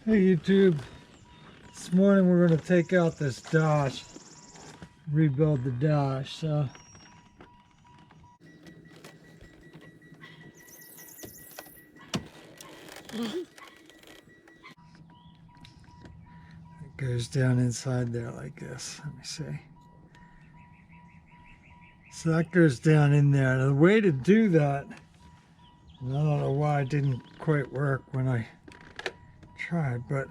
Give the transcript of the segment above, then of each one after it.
Hey YouTube, this morning we're going to take out this dash, rebuild the dash. So it goes down inside there like this. Let me see. So that goes down in there. The way to do that, and I don't know why it didn't quite work when I tried, but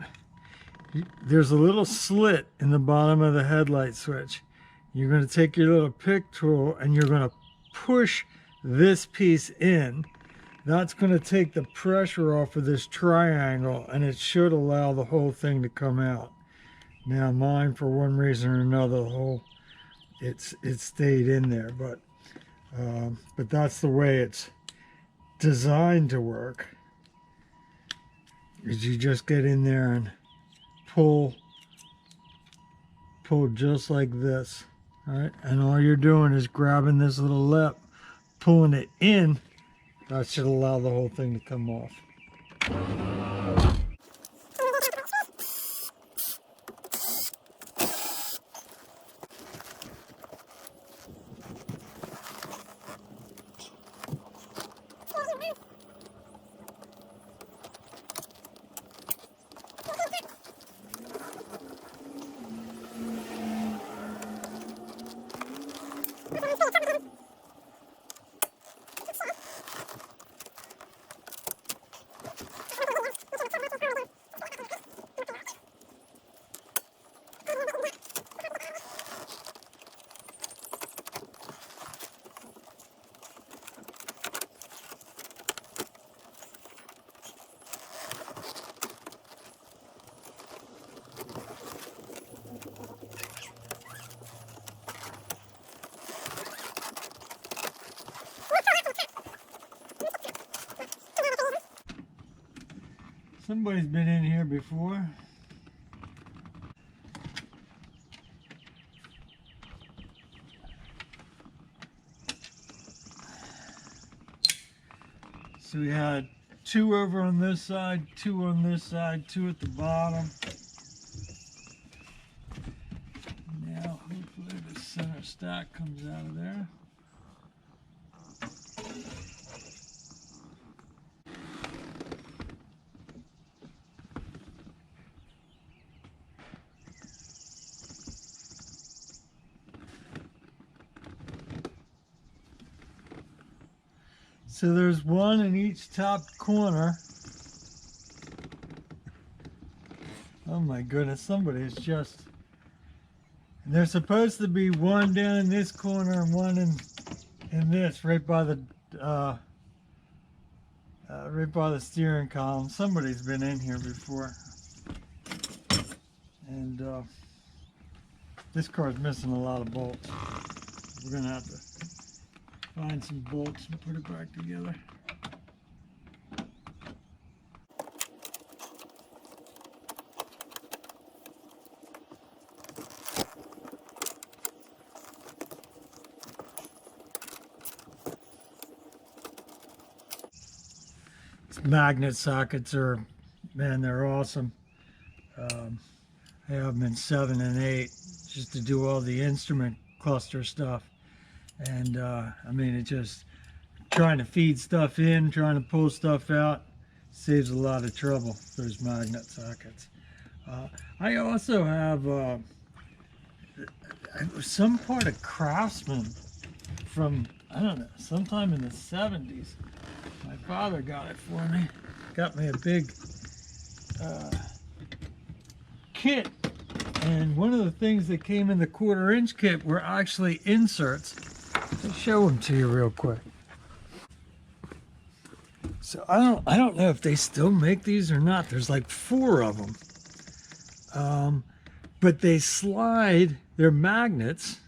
there's a little slit in the bottom of the headlight switch. You're going to take your little pick tool and you're going to push this piece in. That's going to take the pressure off of this triangle, and it should allow the whole thing to come out. Now mine, for one reason or another, it stayed in there, but that's the way it's designed to work. Is you just get in there and pull just like this. All right, and all you're doing is grabbing this little lip, pulling it in. That should allow the whole thing to come off. Somebody's been in here before. So we had two over on this side, two on this side, two at the bottom. Now hopefully the center stack comes out of there. So there's one in each top corner. Oh my goodness, somebody's just... And there's supposed to be one down in this corner and one in this, right by the steering column. Somebody's been in here before. And this car's missing a lot of bolts. We're gonna have to find some bolts and put it back together. Magnet sockets are, man, they're awesome. I have them in 7 and 8 just to do all the instrument cluster stuff. And I mean, it just trying to feed stuff in, trying to pull stuff out, saves a lot of trouble, those magnet sockets. I also have some part of Craftsman from, I don't know, sometime in the 70s. My father got it for me. Got me a big kit. And one of the things that came in the 1/4-inch kit were actually inserts. I'll show them to you real quick. So I don't know if they still make these or not. There's like 4 of them. But they slide, they're magnets.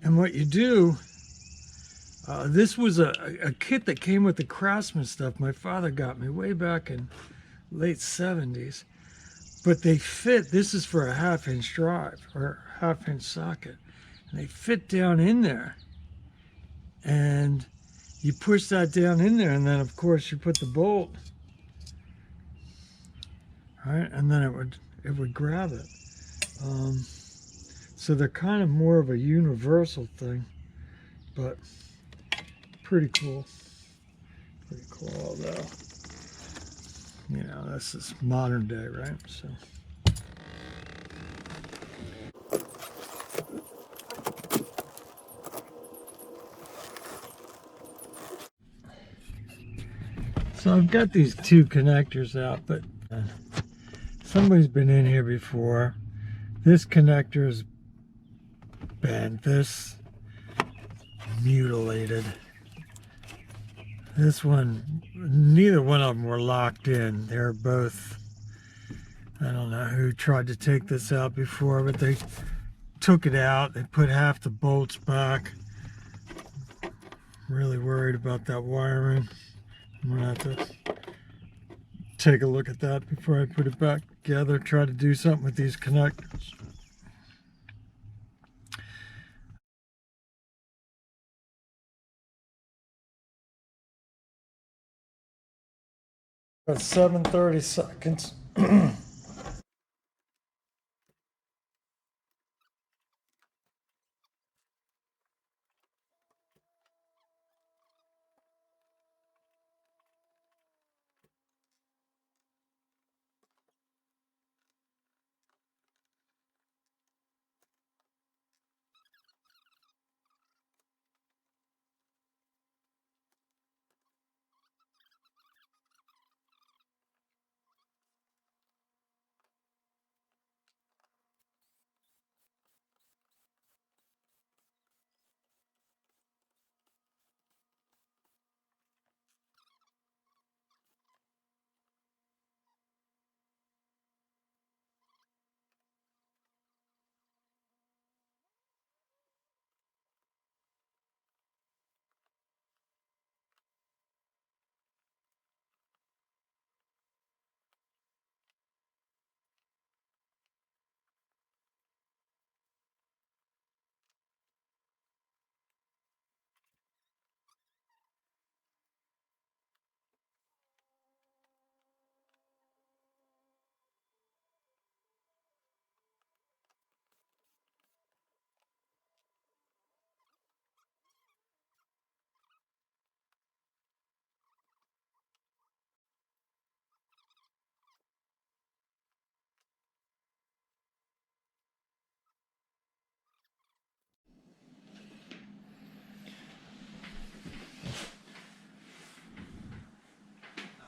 And what you do, this was a kit that came with the Craftsman stuff my father got me way back in late 70s. But they fit, this is for a 1/2-inch drive or 1/2-inch socket. And they fit down in there. And you push that down in there, and then of course you put the bolt right? And then it would grab it. So they're kind of more of a universal thing, but pretty cool. Pretty cool, although, you know, this is modern day, right? So I've got these two connectors out, but somebody's been in here before. This connector is bent. This mutilated. This one, neither one of them were locked in. They're both, I don't know who tried to take this out before, but they took it out. They put half the bolts back. Really worried about that wiring. I'm gonna have to take a look at that before I put it back together. Try to do something with these connectors. Got 7:30 seconds.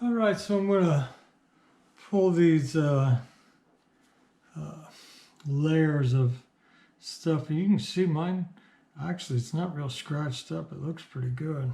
All right, so I'm gonna pull these layers of stuff. And you can see mine, actually, it's not real scratched up. It looks pretty good.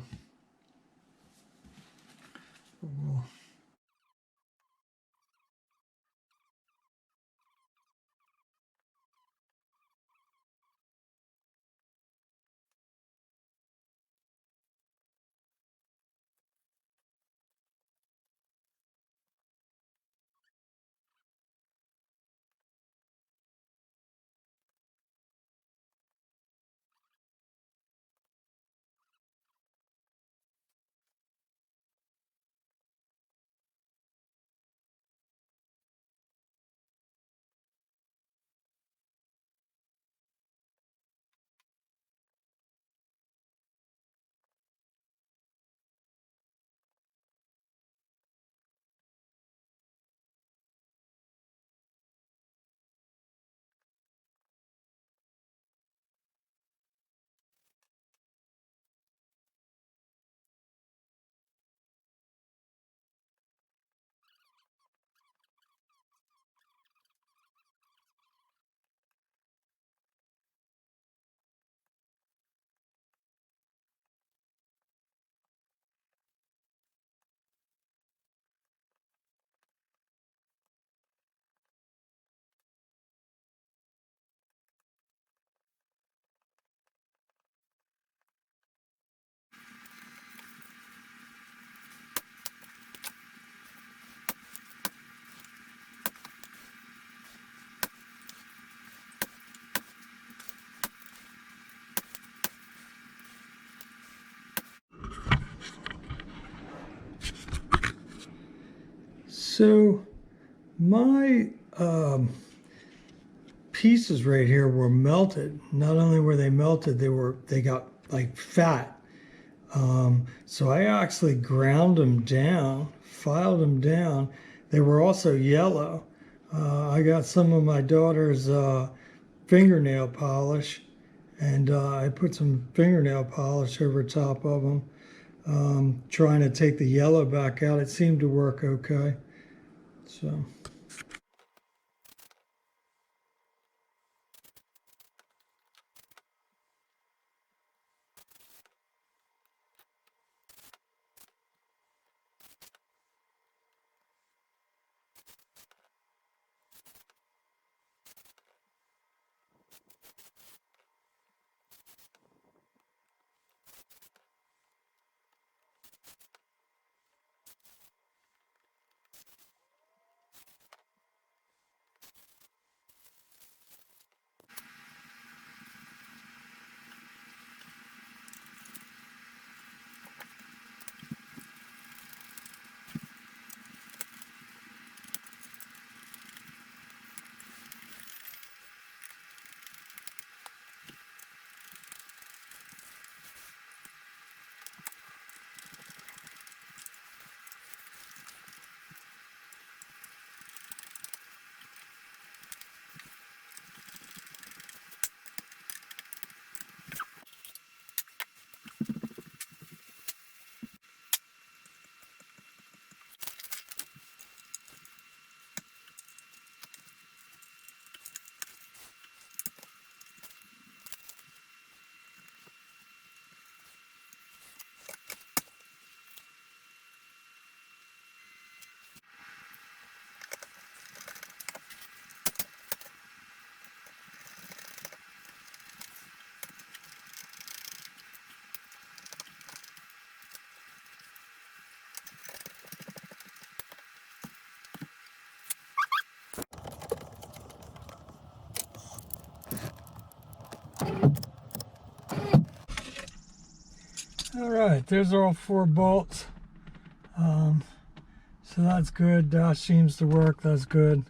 So my pieces right here were melted. Not only were they melted, they got like fat. So I actually ground them down, filed them down. They were also yellow. I got some of my daughter's fingernail polish, and I put some fingernail polish over top of them, trying to take the yellow back out. It seemed to work okay. So. All right, there's all 4 bolts. So that's good. Dash seems to work. That's good.